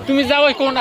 তুমি যাও কোন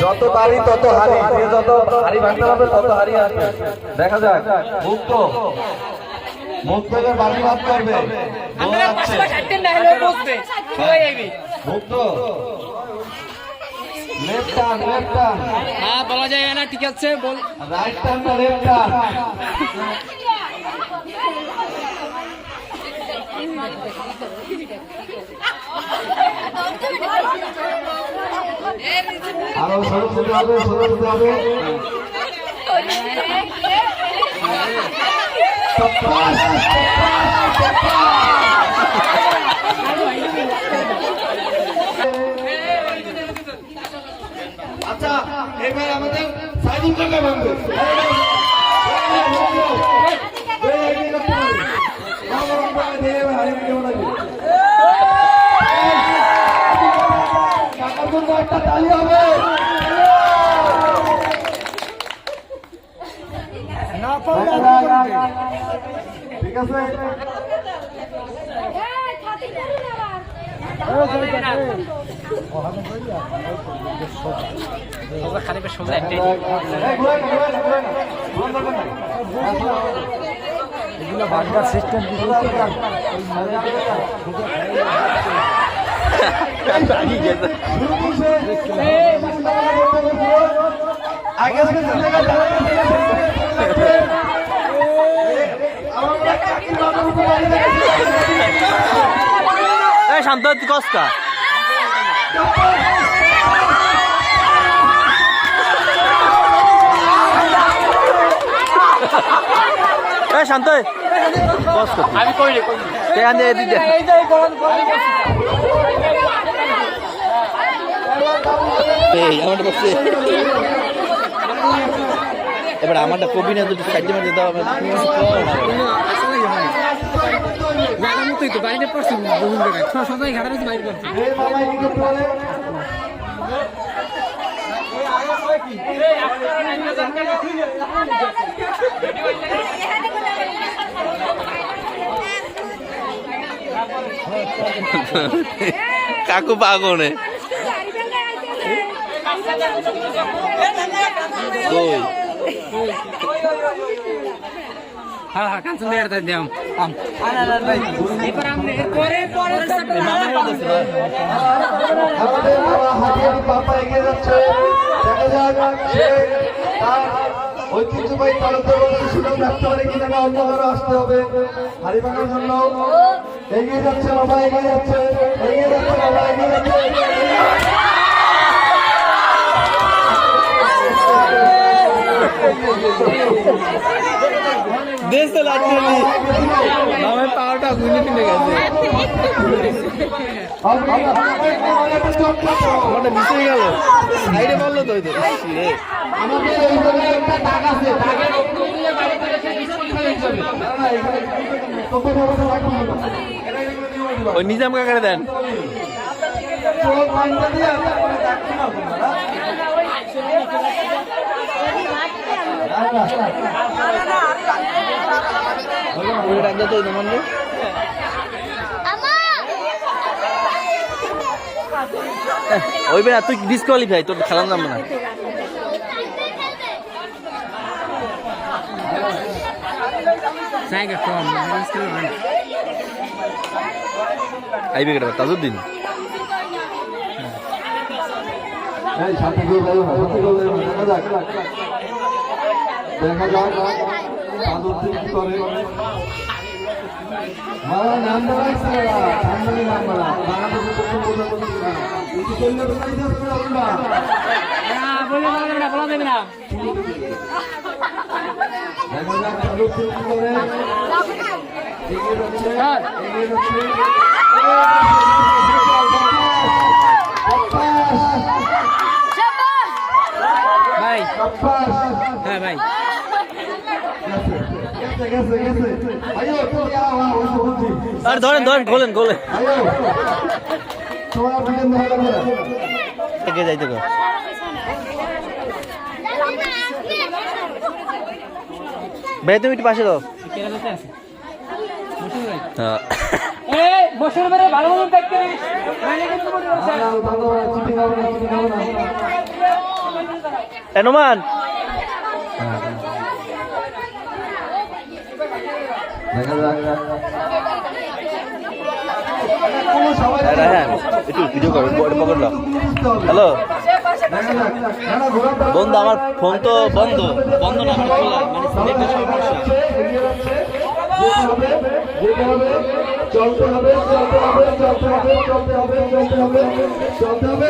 যত বাড়ি তত হারি, যত হারি ভাঙতে হবে তত হারি আসবে। দেখা যাক মুক্ত মুক্ত বাড়ি ভাগ করবে মুক্ত লেফট টার্ন লেফট টার্ন। হ্যাঁ বলা যায় না, ঠিক আছে বল। রাইট টার্ন না লেফট টার্ন। আরো সরু দিতে হবে, সরু দিতে হবে। আচ্ছা এবার আমাদের সাইডিং জায়গা ভাঙবে। একটা তালি হবে। ঠিক আছে এগুলো ভাঙার সিস্টেম শান্ত কস্তা শান্ত আমি কই রে এবার আমারটা কবি না দুটো সাইডে মাঝে দেওয়া হবে মতোই তো বাড়িতে পড়ছি বিভিন্ন জায়গায় সবাই ঘাটার বাইরে করছি কাকু পাগনে হ্যাঁ হ্যাঁ কাঞ্চন দিয়ে দিলাম এগিয়ে যাচ্ছে। দেখা যাক তার ঐতিহ্যবাহী তালুকদার সুযোগ রাখতে পারে কিনা, না অন্য কারো আসতে হবে হাড়ি ভাঙার জন্য। এগিয়ে যাচ্ছে বাবা, এগিয়ে যাচ্ছে, এগিয়ে যাচ্ছে বাবা, এগিয়ে যাচ্ছে। দেশ তো লাগছে আমার পাওয়াটা গুলি কিনে গেছে আমারটা মিশে গেল সাইডে বললো তো ওই নিজাম কাকারে দেন ওই বেড়া তুই ডিসকোয়ালিফাই, তোর খেলার নাম না। আইবে কেটে তাজউদ্দিন দেখা যাক তাজউদ্দিন কি করে। মারা নাম দাঁড়াইছে ঠান্ডালি নাম মারা বাংলাদেশের প্রথম প্রধানমন্ত্রী কিন্তু চললে বলা যাবে না দেখা যাক তাজউদ্দিন কি করে। এগিয়ে যাচ্ছে, এগিয়ে যাচ্ছে। ভাই হ্যাঁ ভাই আর ধরেন ধরেন গোলেন গোলে যাইতে গো ভাই তুমি একটু পাশে দাও কেরালাতে আছে বসে ভাই হ্যাঁ। এই বসে মেরে ভালো ভালো দেখতে দিস নাইলে কিন্তু বড় বড় চিঠি খাবো না, চিঠি খাবো না। এ নোমান দেখা যাক। কোনো সবাই রায়হান একটু ভিডিও করো পকড় দাও হ্যালো দেখা যাক। না, না, ঘোড়াটা বন্ধু আমার ফোন তো বন্ধ বন্ধ না মানে খোলা মানে সিলেক্টের সমস্যা এগিয়ে যাচ্ছে, যেতে হবে, চলতে হবে, চলতে হবে, চলতে হবে, চলতে হবে, চলতে হবে, চলতে হবে,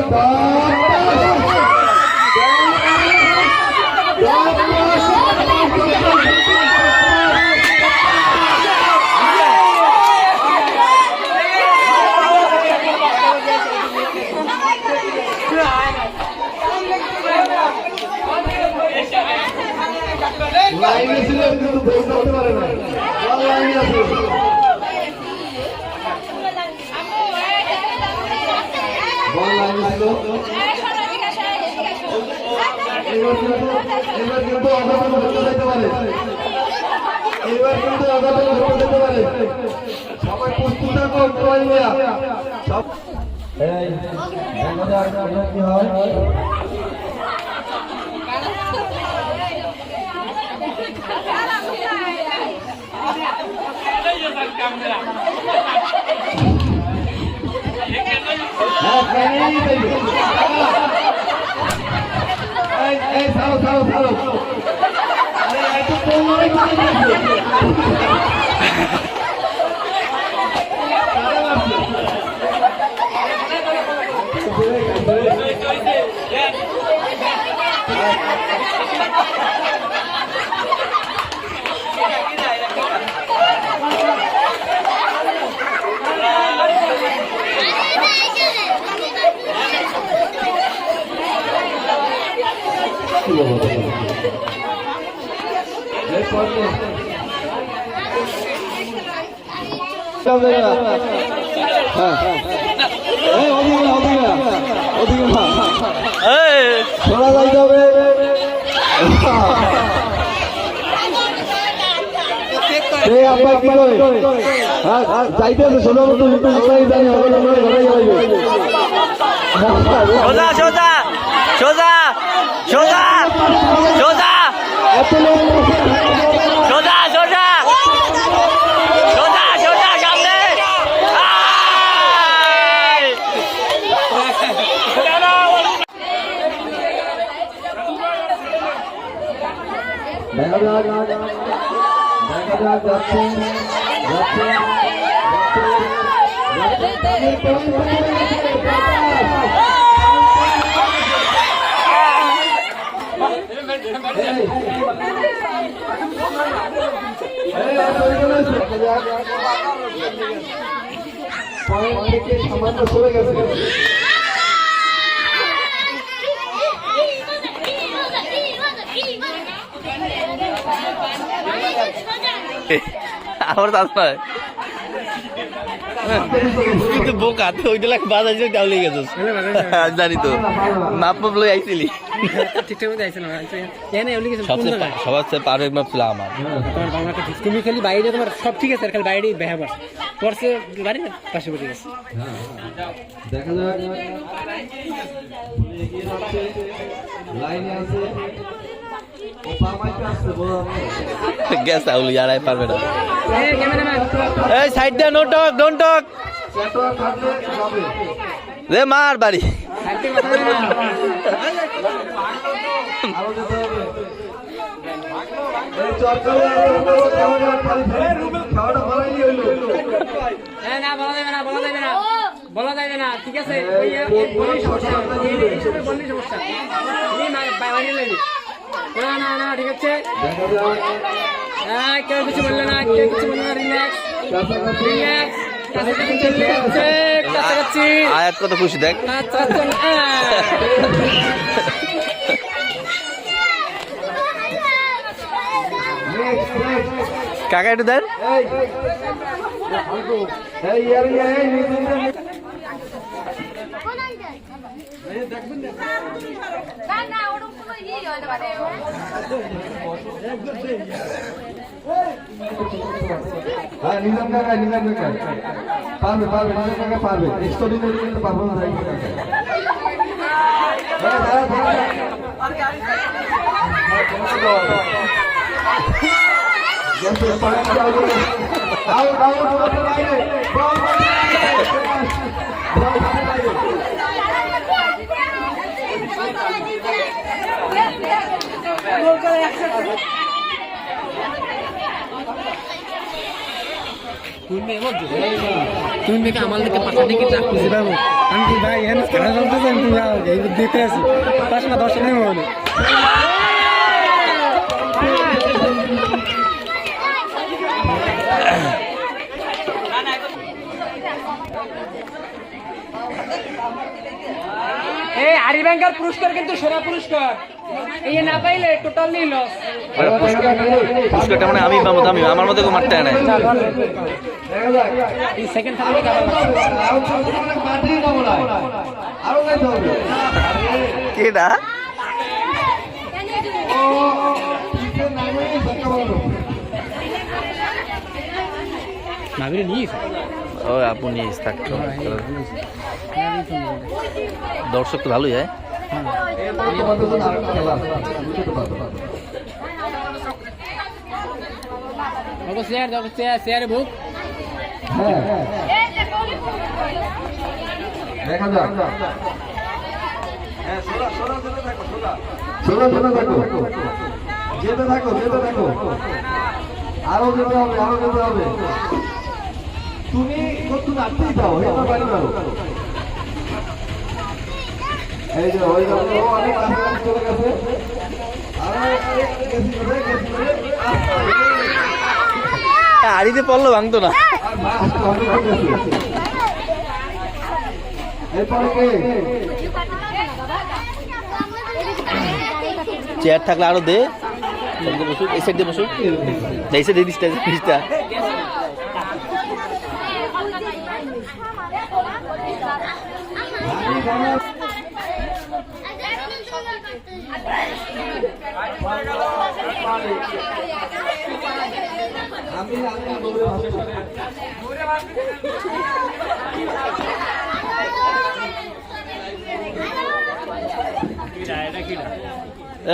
লাইনে ছিল কিন্তু বের করতে পারে না। লাইনে আছে। বল লাইনে ছিল। এবার কিন্তু অঘটন ঘটতে যেতে পারে। এবার কিন্তু অঘটন ঘটতে যেতে পারে। সবাই প্রস্তুত থাকুন, সবাই মিয়া। এই দেখা যাক এবার কি হয়। হ্যাঁ, কেনই দেবে। এই ছাড়ো ছাড়ো ছাড়ো। আরে এত কোমরে কি দিয়েছে? শোনা যাইতে হবে। যাইতে হবে শোনা মতো জানি সোজা সোজা সোজা সোজা সোজা এত লোক সোজা সোজা সোজা সোজা সামনে দেখা যাক দেখা যাক যাচ্ছে যাচ্ছে সামান্য সরে গেছে। আমার দাদা কিন্তু বোকা তো ওইটা লাগে বাজার যে ডাউলে গেছিস জানি তো মাপ মাপ লই আইছিলি ঠিকঠাক মতো আইছে না এখানে এগুলি কিছু সবচেয়ে পারফেক্ট মাপ ছিল আমার তোমার বাংলা ঠিক তুমি খালি বাইরে তোমার সব ঠিক আছে আর খালি বাইরে বেহাবার পড়ছে বাড়ি না পাশে পড়ে গেছে দেখা যাক লাইনে আছে গ্যাস আউলি যারাই পারবে না এই ক্যামেরাম্যান এই সাইড দে নো টক ডোন্ট টক চেতনা থাকলে যাবে। রে মার বাড়ি সাইডে কথা বলে না আরো যেতে হবে। এই চটকালে খাওয়াটা ভালোই হইলো। না বলা যাবে না বলা যাবে না বলা যাবে না ঠিক আছে ওই বললি সমস্যা এই হিসেবে বললি সমস্যা এই বাইরে লাগি না না না ঠিক আছে দেখা যাক হ্যাঁ কেউ কিছু বললে না কেউ কিছু বললে না রিল্যাক্স রিল্যাক্স কাছাকাছি চলে যাচ্ছে কাছাকাছি আয়াত কত খুশি দেখ কাছাকাছি কাকা একটু দেন এই এরিয়া এই না না ওরকম কোনো ইয়ে হতে পারে হ্যাঁ নিজাম কাকা পারবে নিজাম কাকা পারবে এক্সট্রাঅর্ডিনারি কিন্তু পারফরম্যান্স হয় তুমি দেখে আমার দিকে পাশা দিকে চাকরি বাবু আমি কি ভাই এখানে খেলা চলতেছেন তুমি দেখতে আছি 5 না 10 নেই মনে এই হারি ব্যাংকার পুরস্কার কিন্তু সেরা পুরস্কার এই না পাইলে টোটালি লস পুরস্কারটা মানে আমি পাবো আমি আমার মতো কেউ মারতে নাই এই সেকেন্ড থার্ড কেডা নাবিরে নিস ও আপনি থাকতো দর্শক তো ভালোই হয় শেয়ার বুক দেখা যাক যেতে থাকো আরো যেতে হবে তুমি কত নাচতেই দাও এটা পারি দাও এই যে ওই দাও অনেক কাছাকাছি চলে গেছে আড়িতে পড়লো ভাঙতো না চেয়ার থাকলে আরো দে বসুক এই সাইড দিয়ে বসুক এই সাইড দিসটা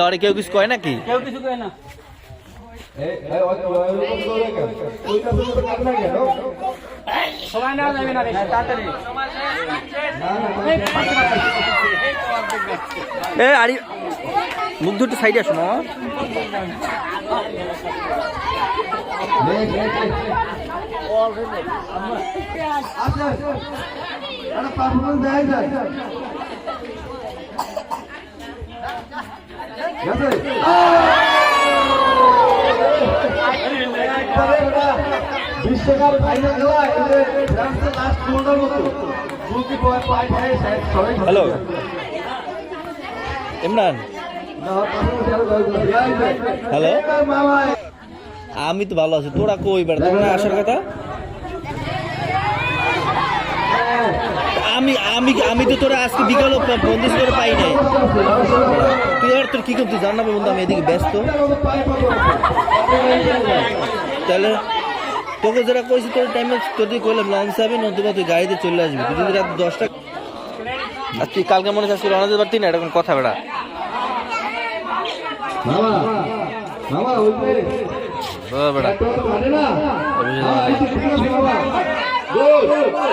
আরে কেউ কিছু কয় নাকি কেউ কিছু কয় না সবাই না যাবে না বেশি তাড়াতাড়ি এ আরে মুখ দুটো সাইডে আসো না পারফরমেন্স দেয় যায় বিশ্বকাপ ফাইনাল খেলা লাস্ট গোলটার মতো হ্যালো ইমরান হ্যালো আমি তো ভালো আছি তোরা কই বেড়া তোরা আসার কথা আমি তো তোরা আজকে বিকাল বন্ধু করে পাই নাই তুই আর তোর কি করছিস জানাবো বন্ধু আমি এদিকে ব্যস্ত তাহলে তোকে যারা কইছি তোর টাইমে যদি কইলাম লঞ্চ যাবি নতুবা তুই গাড়িতে চলে আসবি তুই যদি রাত 10টা আর তুই কালকে মনে হচ্ছে রওনা দিতে পারতি না এটা কোন কথা বেড়া বেড়া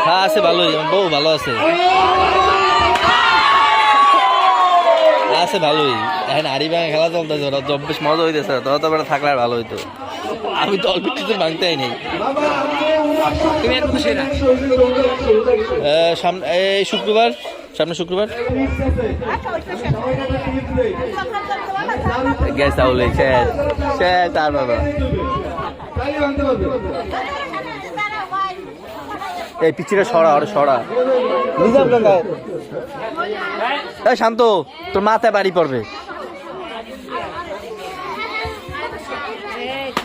হ্যাঁ আছে ভালোই বউ ভালো আছে আছে ভালোই এখন হাড়ি ভাঙা খেলা চলতেছে ওরা তো বেশ মজা হইতেছে তোরা তো বেড়া থাকলে আর ভালো হইতো আমি তো অল্প কিছু ভাঙতেই নেই সামনে এই শুক্রবার সামনে শুক্রবার গ্যাস তাহলে শেষ আর বাবা এই পিছিয়ে সরা ওরে সরা নিজাম কাকা এই শান্ত তোর মাথায় বাড়ি পড়বে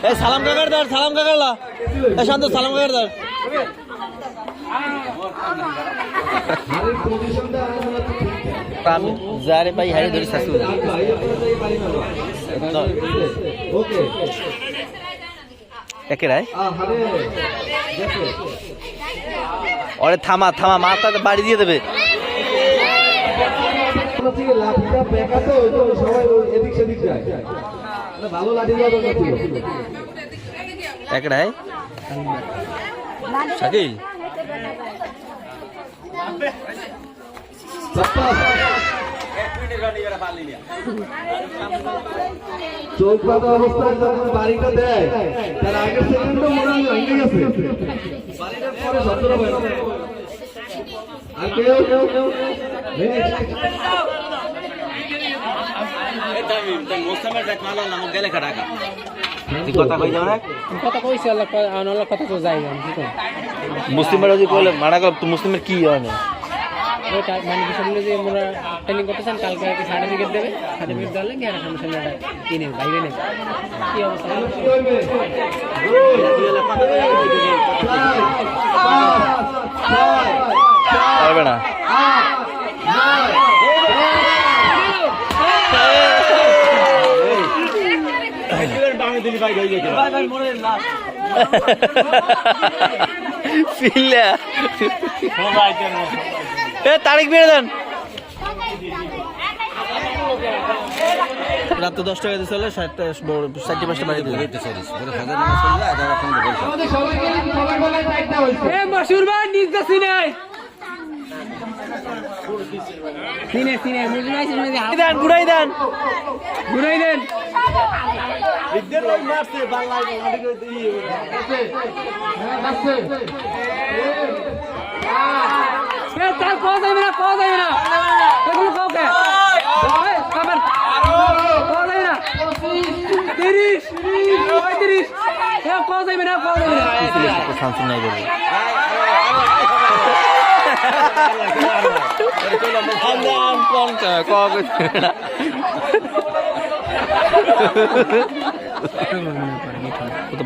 এই সালাম কাকার দার এই শান্ত সালাম কাকার দার আমি যারে পাই হারি ধরে শাস্তি একেরাই আরে গেছে ওরে থামা থামা মাথা বাড়ি দিয়ে দেবে থেকে লাঠিটা বেঁকাতে হইতো সবাই এদিক সেদিক যায় মানে ভালো লাঠি দেওয়া দরকার ছিল একেরাই শাকিল চোখ পাতা অবস্থায় যখন বাড়িটা দেয় তার আগের সেকেন্ডও মনে হয় ভেঙে গেছে বাড়িটার পরে সতেরো আর কেউ ভেঙে কথা কই যাও না কথা কইছে আল্লাহ কথা তো যাই না কি কই মুসলিমের যদি কইলে মানা কর তো মুসলিমের কি হয় না ওটা মানে কি শুনলে যে আমরা ট্রেনিং করতেছেন কালকে আর কি সার্টিফিকেট দেবে সার্টিফিকেট দিলে কি আর সামনে কিনে বাইরে নেই কি অবস্থা পারবে না তারিখ বেড়ে দেন রাত 10টা বাজে চলে 4:30 বাড়ি দিলে মশুর ভাই নিজ সিনে সিনে সিনে মুজমাই সিনে দেন ঘুরাই দেন ঘুরাই দেন তার কওয়া যাবে না এগুলো কাউকে খাবার কওয়া যাবে না 30 35 কওয়া যাবে না শামসুন নাই বলবো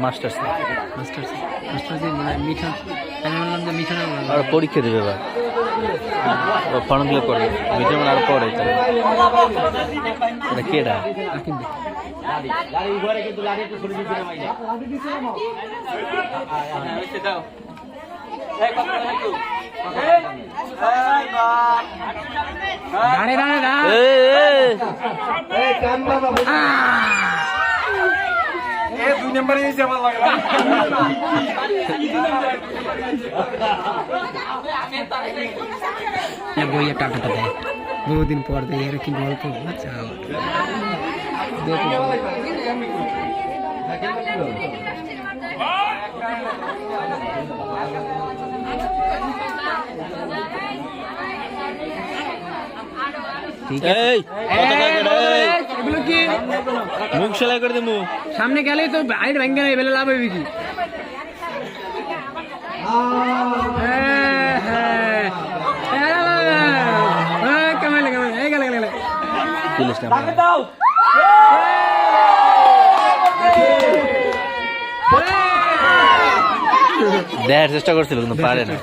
মাস্টার্স মিঠন আমি বললাম যে মিঠন আর পরীক্ষা দেবে এবার ফর্ম ফিল আপ করবে মিঠন আর পরে এটা কেডা দাঁড়ে দাঁড়ে না দুই নাম্বারে এসে আমার লাগে বইয়ের টাকাটা দেয় বহুদিন পর দেয় এরা কি গল্প আচ্ছা মুখ সেলাই করে দেবো সামনে গেলেই তো হাইট ভেঙে নেই বেলে লাভ হইবে কি কামাইলে এই গেলে দেখার চেষ্টা করছিল কিন্তু পারে না